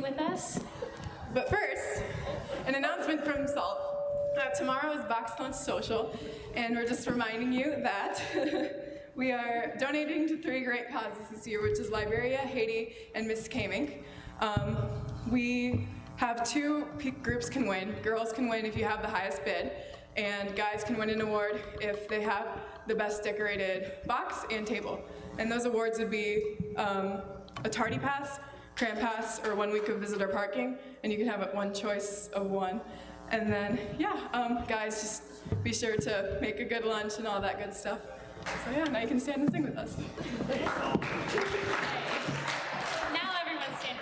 with us. But first, an announcement from SALT. Tomorrow is Box Lunch Social, and we're just reminding you that we are donating to 3 great causes this year, which is Liberia, Haiti, and Miskaming. We have 2 groups can win. Girls can win if you have the highest bid, and guys can win an award if they have the best decorated box and table. And those awards would be a tardy pass, cram pass, or 1 week of visitor parking, and you can have one choice of one. And then, yeah, guys, just be sure to make a good lunch and all that good stuff. So yeah, now you can stand and sing with us. Now everyone stand.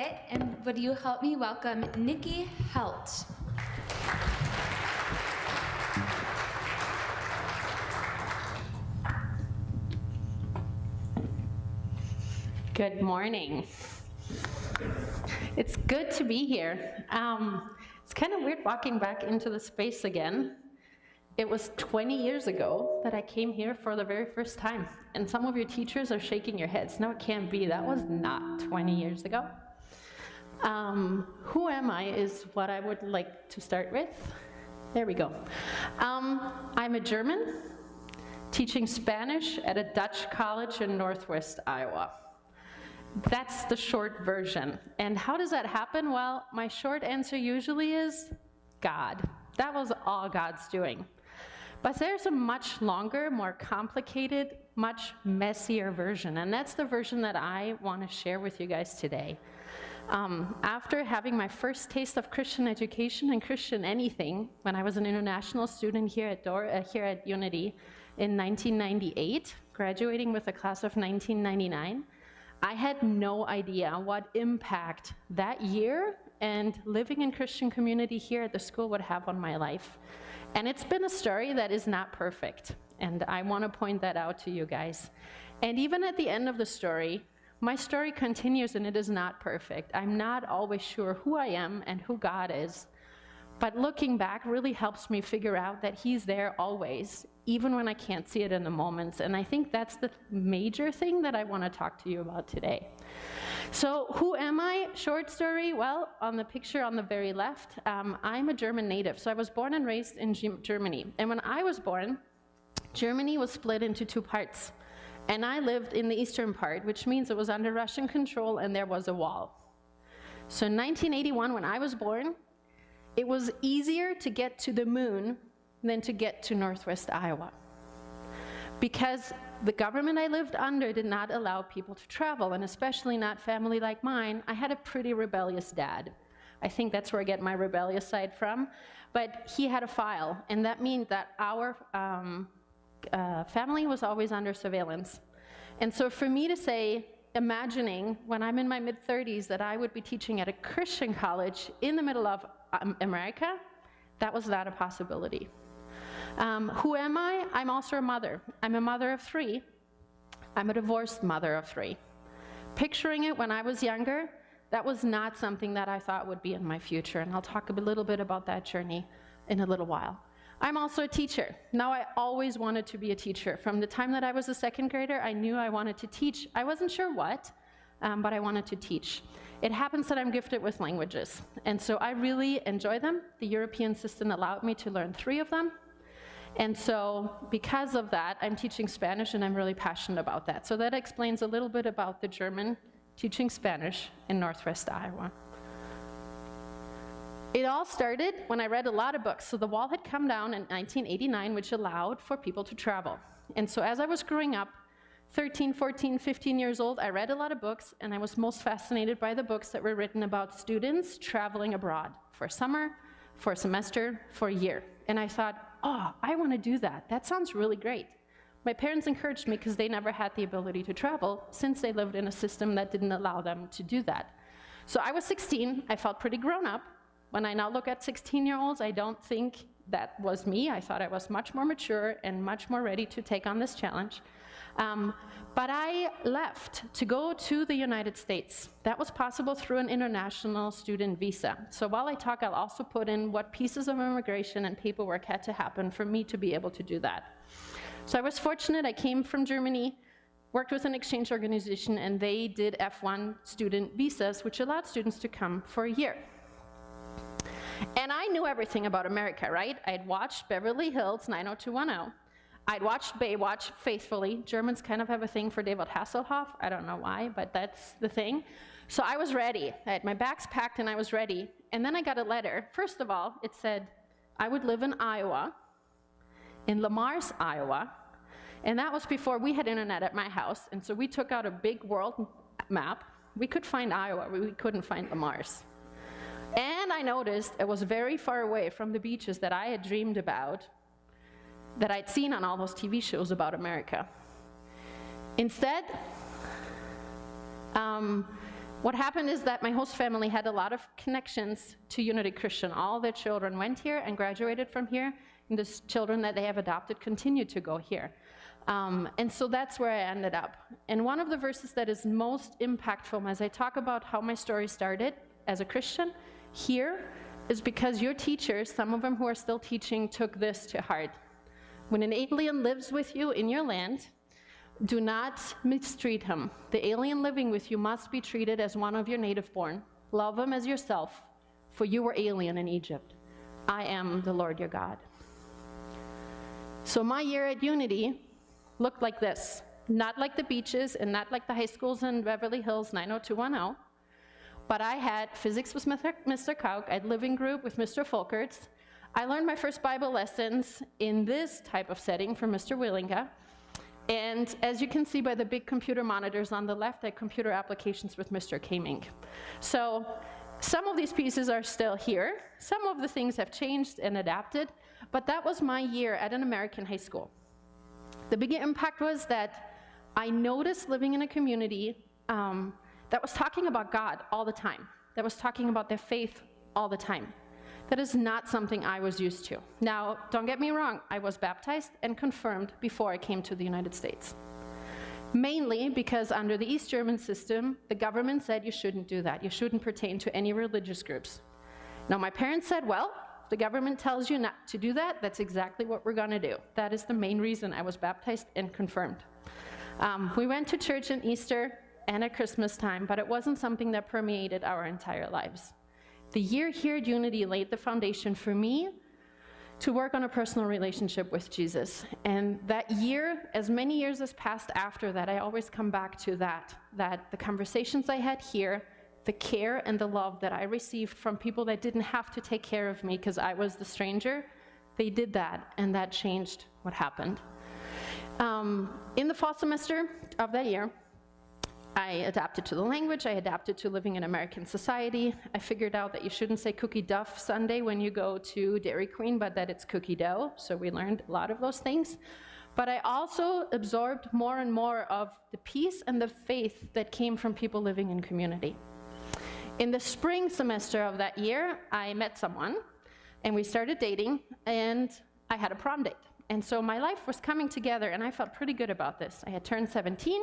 sit, and would you help me welcome Nikki Helt? Good morning. It's good to be here. It's kind of weird walking back into the space again. It was 20 years ago that I came here for the very first time, and some of your teachers are shaking your heads. No, it can't be. That was not 20 years ago. Who am I is what I would like to start with. There we go. I'm a German teaching Spanish at a Dutch college in Northwest Iowa. That's the short version. And how does that happen? Well, my short answer usually is God. That was all God's doing. But there's a much longer, more complicated, much messier version, and that's the version that I want to share with you guys today. After having my first taste of Christian education and Christian anything, when I was an international student here at Unity in 1998, graduating with a class of 1999, I had no idea what impact that year and living in Christian community here at the school would have on my life. And it's been a story that is not perfect, and I want to point that out to you guys. And even at the end of the story, my story continues and it is not perfect. I'm not always sure who I am and who God is, but looking back really helps me figure out that He's there always, even when I can't see it in the moments. And I think that's the major thing that I want to talk to you about today. So who am I? Short story, well, on the picture on the very left, I'm a German native. So I was born and raised in Germany. And when I was born, Germany was split into two parts. And I lived in the eastern part, which means it was under Russian control and there was a wall. So in 1981, when I was born, it was easier to get to the moon than to get to Northwest Iowa, because the government I lived under did not allow people to travel, and especially not family like mine. I had a pretty rebellious dad. I think that's where I get my rebellious side from, but he had a file, and that meant that our family was always under surveillance. And so for me to say, imagining when I'm in my mid-30s that I would be teaching at a Christian college in the middle of America, that was not a possibility. Who am I? I'm also a mother. I'm a mother of 3. I'm a divorced mother of 3. Picturing it when I was younger, that was not something that I thought would be in my future, and I'll talk a little bit about that journey in a little while. I'm also a teacher. Now, I always wanted to be a teacher. From the time that I was a second grader, I knew I wanted to teach. I wasn't sure what, but I wanted to teach. It happens that I'm gifted with languages, and so I really enjoy them. The European system allowed me to learn 3 of them, and so because of that, I'm teaching Spanish, and I'm really passionate about that. So that explains a little bit about the German teaching Spanish in Northwest Iowa. It all started when I read a lot of books. So the wall had come down in 1989, which allowed for people to travel. And so as I was growing up, 13, 14, 15 years old, I read a lot of books, and I was most fascinated by the books that were written about students traveling abroad for summer, for a semester, for a year. And I thought, oh, I want to do that. That sounds really great. My parents encouraged me because they never had the ability to travel since they lived in a system that didn't allow them to do that. So I was 16. I felt pretty grown up. When I now look at 16-year-olds, I don't think that was me. I thought I was much more mature and much more ready to take on this challenge. But I left to go to the United States. That was possible through an international student visa. So while I talk, I'll also put in what pieces of immigration and paperwork had to happen for me to be able to do that. So I was fortunate. I came from Germany, worked with an exchange organization, and they did F1 student visas, which allowed students to come for a year. And I knew everything about America, right? I had watched Beverly Hills 90210. I'd watched Baywatch faithfully. Germans kind of have a thing for David Hasselhoff. I don't know why, but that's the thing. So I was ready. I had my bags packed and I was ready. And then I got a letter. First of all, it said I would live in Iowa, in Lamars, Iowa. And that was before we had internet at my house. And so we took out a big world map. We could find Iowa, but we couldn't find Lamars. And I noticed it was very far away from the beaches that I had dreamed about, that I'd seen on all those TV shows about America. Instead, What happened is that my host family had a lot of connections to Unity Christian. All their children went here and graduated from here, and the children that they have adopted continue to go here. And so that's where I ended up. And one of the verses that is most impactful as I talk about how my story started as a Christian here is because your teachers, some of them who are still teaching, took this to heart. When an alien lives with you in your land, do not mistreat him. The alien living with you must be treated as one of your native born. Love him as yourself, for you were alien in Egypt. I am the Lord your God. So my year at Unity looked like this. Not like the beaches and not like the high schools in Beverly Hills 90210, but I had physics with Mr. Kauk, I had living group with Mr. Folkerts. I learned my first Bible lessons in this type of setting from Mr. Willinga. And as you can see by the big computer monitors on the left, I had computer applications with Mr. Kaming. So some of these pieces are still here. Some of the things have changed and adapted, but that was my year at an American high school. The big impact was that I noticed living in a community that was talking about God all the time, that was talking about their faith all the time. That is not something I was used to. Now, don't get me wrong, I was baptized and confirmed before I came to the United States. Mainly because under the East German system, the government said you shouldn't do that. You shouldn't pertain to any religious groups. Now, my parents said, well, if the government tells you not to do that, that's exactly what we're gonna do. That is the main reason I was baptized and confirmed. We went to church on Easter and at Christmas time, but it wasn't something that permeated our entire lives. The year here at Unity laid the foundation for me to work on a personal relationship with Jesus. And that year, as many years as passed after that, I always come back to that the conversations I had here, the care and the love that I received from people that didn't have to take care of me because I was the stranger, they did that, and that changed what happened. In the fall semester of that year, I adapted to the language, I adapted to living in American society. I figured out that you shouldn't say cookie duff Sunday when you go to Dairy Queen, but that it's cookie dough, so we learned a lot of those things. But I also absorbed more and more of the peace and the faith that came from people living in community. In the spring semester of that year, I met someone, and we started dating, and I had a prom date. And so my life was coming together, and I felt pretty good about this. I had turned 17,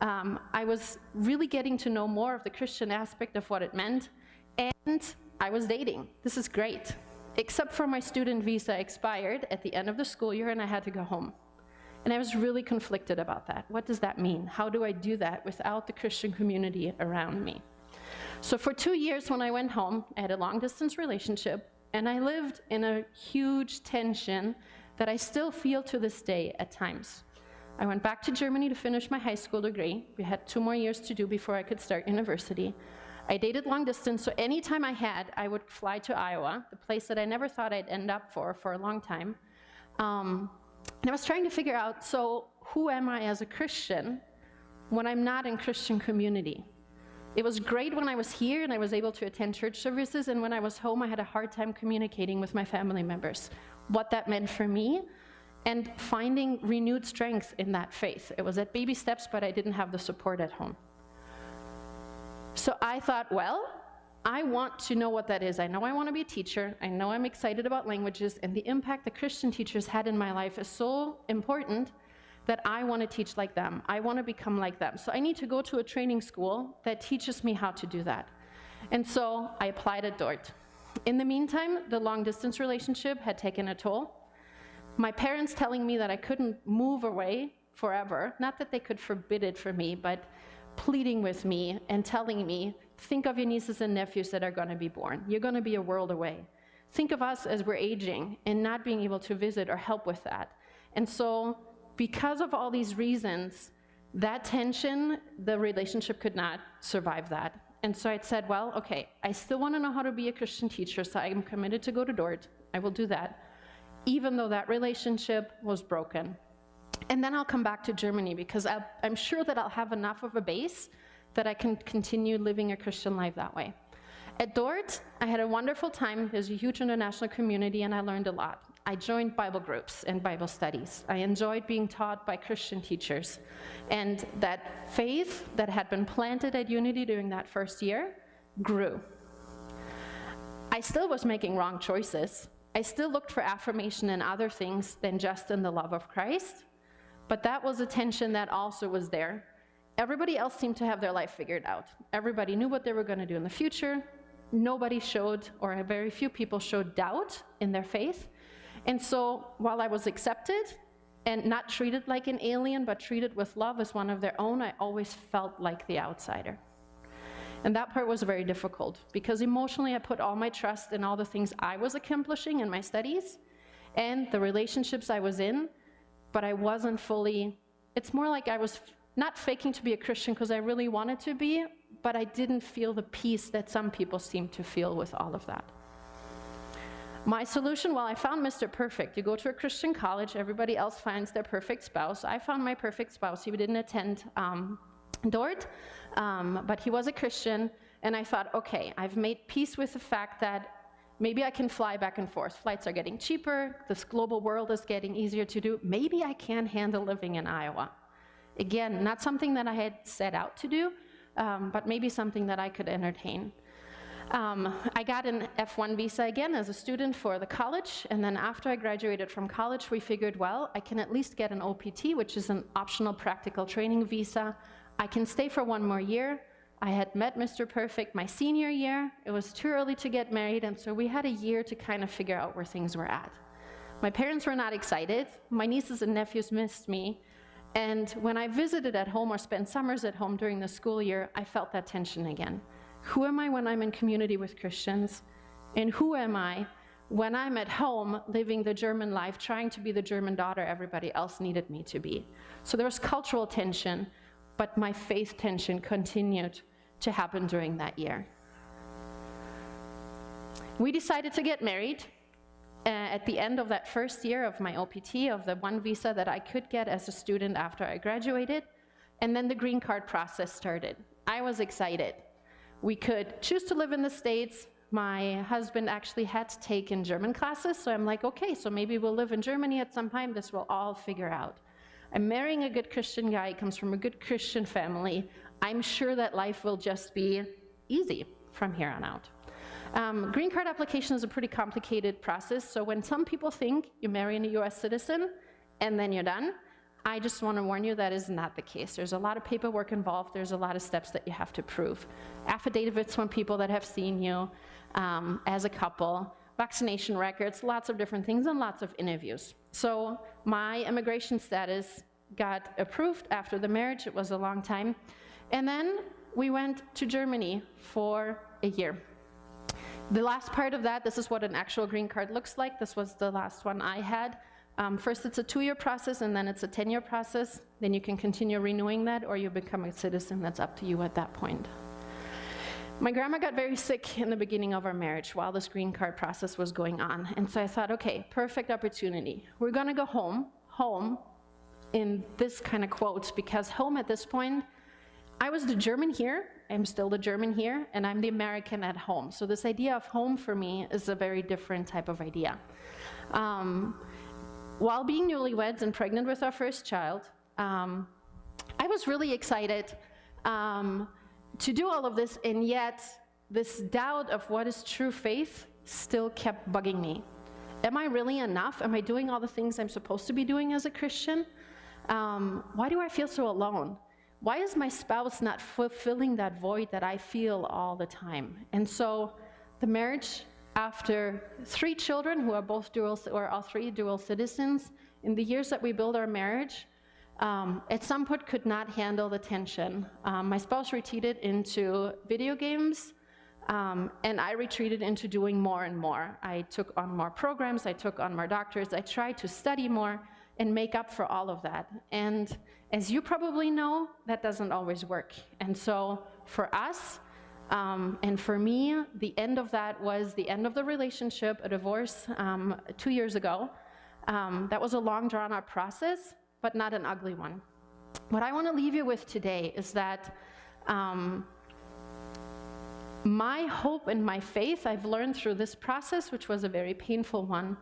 I was really getting to know more of the Christian aspect of what it meant, and I was dating. This is great, except for my student visa expired at the end of the school year and I had to go home. And I was really conflicted about that. What does that mean? How do I do that without the Christian community around me? So for 2 years when I went home, I had a long-distance relationship, and I lived in a huge tension that I still feel to this day at times. I went back to Germany to finish my high school degree. We had 2 more years to do before I could start university. I dated long distance, so anytime I would fly to Iowa, the place that I never thought I'd end up for a long time. And I was trying to figure out, so who am I as a Christian when I'm not in Christian community? It was great when I was here and I was able to attend church services, and when I was home, I had a hard time communicating with my family members, what that meant for me, and finding renewed strength in that faith. It was at baby steps, but I didn't have the support at home. So I thought, well, I want to know what that is. I know I want to be a teacher. I know I'm excited about languages, and the impact the Christian teachers had in my life is so important that I want to teach like them. I want to become like them. So I need to go to a training school that teaches me how to do that. And so I applied at Dordt. In the meantime, the long-distance relationship had taken a toll. My parents telling me that I couldn't move away forever, not that they could forbid it for me, but pleading with me and telling me, think of your nieces and nephews that are going to be born. You're going to be a world away. Think of us as we're aging and not being able to visit or help with that. And so because of all these reasons, that tension, the relationship could not survive that. And so I said, well, okay, I still want to know how to be a Christian teacher, so I'm committed to go to Dordt. I will do that, even though that relationship was broken. And then I'll come back to Germany, because I'm sure that I'll have enough of a base that I can continue living a Christian life that way. At Dort, I had a wonderful time. There's a huge international community, and I learned a lot. I joined Bible groups and Bible studies. I enjoyed being taught by Christian teachers. And that faith that had been planted at Unity during that first year grew. I still was making wrong choices. I still looked for affirmation in other things than just in the love of Christ. But that was a tension that also was there. Everybody else seemed to have their life figured out. Everybody knew what they were going to do in the future. Nobody showed, or very few people showed doubt in their faith. And so while I was accepted and not treated like an alien, but treated with love as one of their own, I always felt like the outsider. And that part was very difficult, because emotionally I put all my trust in all the things I was accomplishing in my studies and the relationships I was in, but I wasn't fully, it's more like I was not faking to be a Christian because I really wanted to be, but I didn't feel the peace that some people seem to feel with all of that. My solution, well, I found Mr. Perfect. You go to a Christian college, everybody else finds their perfect spouse. I found my perfect spouse. He didn't attend Dort, but he was a Christian, and I thought, okay, I've made peace with the fact that maybe I can fly back and forth. Flights are getting cheaper, this global world is getting easier to do. Maybe I can handle living in Iowa. Again, not something that I had set out to do, but maybe something that I could entertain. I got an F1 visa again as a student for the college, and then after I graduated from college, we figured, well, I can at least get an OPT, which is an optional practical training visa. I can stay for 1 more year. I had met Mr. Perfect my senior year. It was too early to get married, and so we had a year to kind of figure out where things were at. My parents were not excited. My nieces and nephews missed me. And when I visited at home or spent summers at home during the school year, I felt that tension again. Who am I when I'm in community with Christians? And who am I when I'm at home living the German life, trying to be the German daughter everybody else needed me to be? So there was cultural tension, but my faith tension continued to happen during that year. We decided to get married at the end of that first year of my OPT, of the one visa that I could get as a student after I graduated, and then the green card process started. I was excited. We could choose to live in the States. My husband actually had taken German classes, so I'm like, okay, so maybe we'll live in Germany at some time, this will all figure out. I'm marrying a good Christian guy, he comes from a good Christian family. I'm sure that life will just be easy from here on out. Green card application is a pretty complicated process, so when some people think you marry a US citizen and then you're done, I just want to warn you that is not the case. There's a lot of paperwork involved, there's a lot of steps that you have to prove. Affidavits from people that have seen you as a couple, vaccination records, lots of different things, and lots of interviews. So my immigration status got approved after the marriage. It was a long time. And then we went to Germany for a year. The last part of that, this is what an actual green card looks like. This was the last one I had. First it's a 2-year process, and then it's a 10-year process. Then you can continue renewing that, or you become a citizen. That's up to you at that point. My grandma got very sick in the beginning of our marriage while this green card process was going on. And so I thought, okay, perfect opportunity. We're gonna go home in this kind of quotes, because home at this point, I was the German here, I'm still the German here, and I'm the American at home. So this idea of home for me is a very different type of idea. While being newlyweds and pregnant with our first child, I was really excited to do all of this, and yet this doubt of what is true faith still kept bugging me. Am I really enough? Am I doing all the things I'm supposed to be doing as a Christian? Why do I feel so alone? Why is my spouse not fulfilling that void that I feel all the time? And so the marriage, after 3 children who are both dual, or all 3 dual citizens, in the years that we built our marriage, at some point could not handle the tension. My spouse retreated into video games, and I retreated into doing more and more. I took on more programs, I took on more doctors, I tried to study more and make up for all of that. And as you probably know, that doesn't always work. And so for us, and for me, the end of that was the end of the relationship, a divorce 2 years ago. That was a long drawn-out process, but not an ugly one. What I want to leave you with today is that My hope and my faith I've learned through this process, which was a very painful one.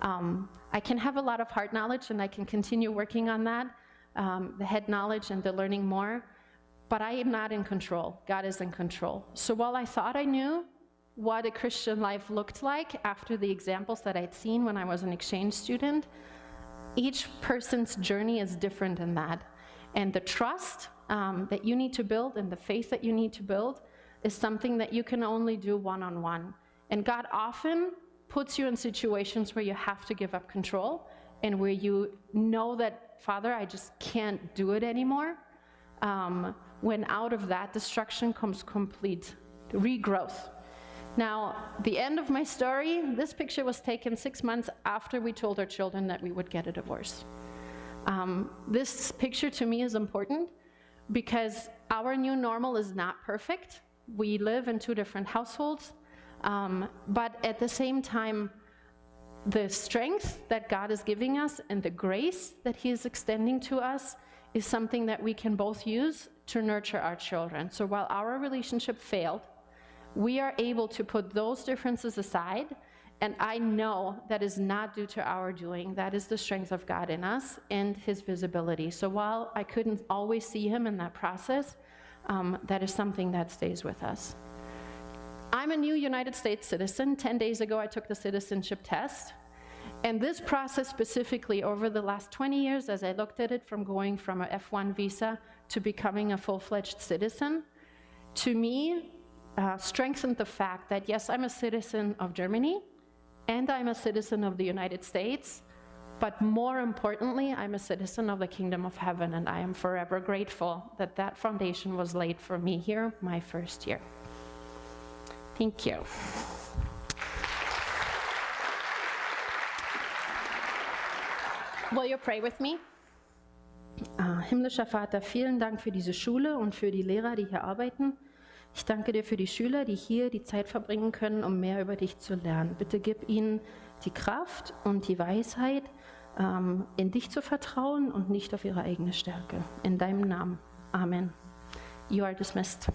I can have a lot of heart knowledge and I can continue working on that, the head knowledge and the learning more, but I am not in control. God is in control. So while I thought I knew what a Christian life looked like after the examples that I'd seen when I was an exchange student, each person's journey is different in that. And the trust that you need to build and the faith that you need to build is something that you can only do one-on-one. And God often puts you in situations where you have to give up control and where you know that, Father, I just can't do it anymore. When out of that destruction comes complete regrowth. Now, the end of my story, this picture was taken 6 months after we told our children that we would get a divorce. This picture to me is important because our new normal is not perfect. We live in 2 different households, but at the same time, the strength that God is giving us and the grace that He is extending to us is something that we can both use to nurture our children. So while our relationship failed, we are able to put those differences aside, and I know that is not due to our doing. That is the strength of God in us and His visibility. So while I couldn't always see Him in that process, that is something that stays with us. I'm a new United States citizen. 10 days ago, I took the citizenship test. And this process specifically over the last 20 years, as I looked at it from going from a F1 visa to becoming a full-fledged citizen, to me, strengthened the fact that yes, I'm a citizen of Germany, and I'm a citizen of the United States, but more importantly, I'm a citizen of the Kingdom of Heaven, and I am forever grateful that that foundation was laid for me here, my first year. Thank you. Will you pray with me? Himmlischer Vater, vielen Dank für diese Schule und für die Lehrer, die hier arbeiten. Ich danke dir für die Schüler, die hier die Zeit verbringen können, um mehr über dich zu lernen. Bitte gib ihnen die Kraft und die Weisheit, in dich zu vertrauen und nicht auf ihre eigene Stärke. In deinem Namen. Amen. You are dismissed.